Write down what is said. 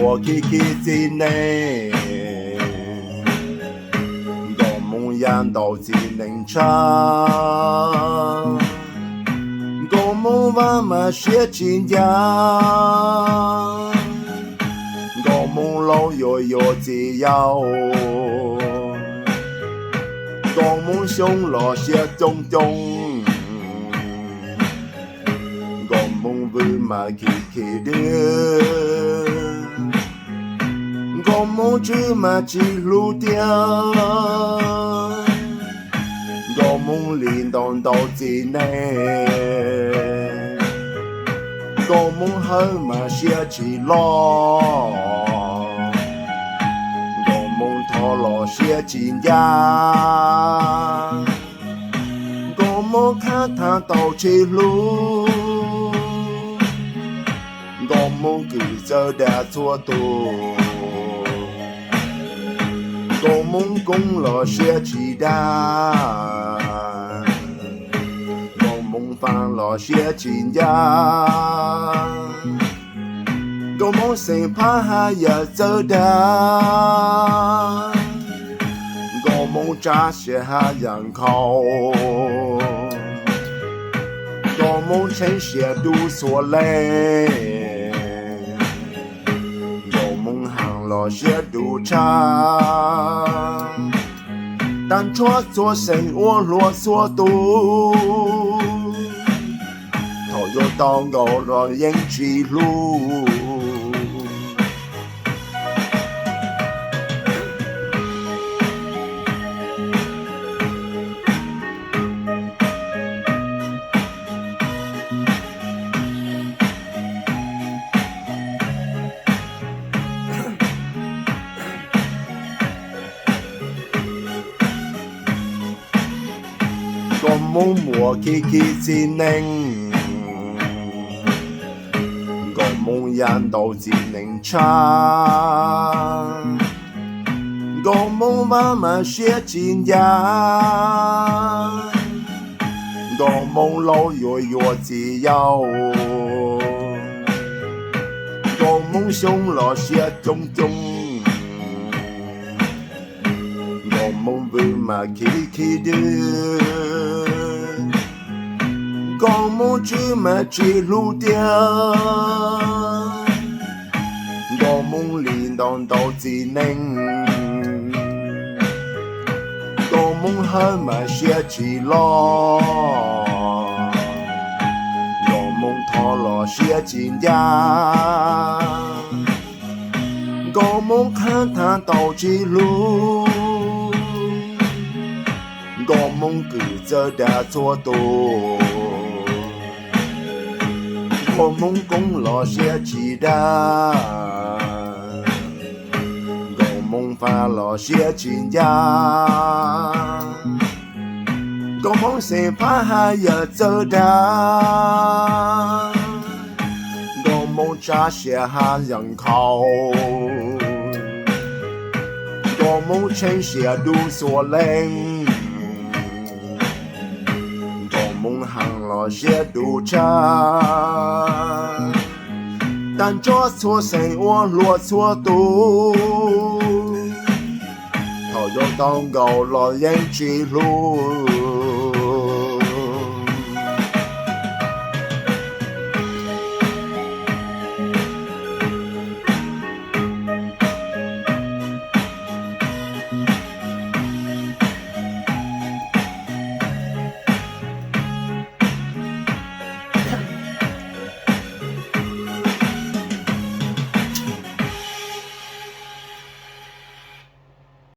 我起之内，我梦人都只能唱，我梦晚晚写情家，我梦老悠悠自由，我梦胸落写种种。mà khi đưa có mong chứ mà chỉ lưu tiêu có mong liền đòn đầu gì nè có mong hơn mà sẽ chỉ lo có mong thọ lo sẽ chỉ ra có mong khát thà tàu chỉ lưu我梦cứ giờ đã thua tù我梦功劳写起的我梦放了写情家我梦生怕还要走的我梦扎写还人口我梦成写都所累我写赌场，但错做生我啰嗦多，头又到我了人去路。我梦我起之能，我梦人都只能唱，我梦慢慢写情家，我梦老悠悠自由，我梦胸落写种种。我梦不嘛起的，我梦只嘛只路掉，我梦里当到只能，我梦还嘛写起了，我梦拖了写情家，我梦看他到只路。我梦cứ giờ đã thua tù我梦功劳写起的我梦发了写情家我梦生怕还要走的我梦扎写还人口我梦成写都所累梦行了些赌场，但做错生我落错赌，头又当够了人之路。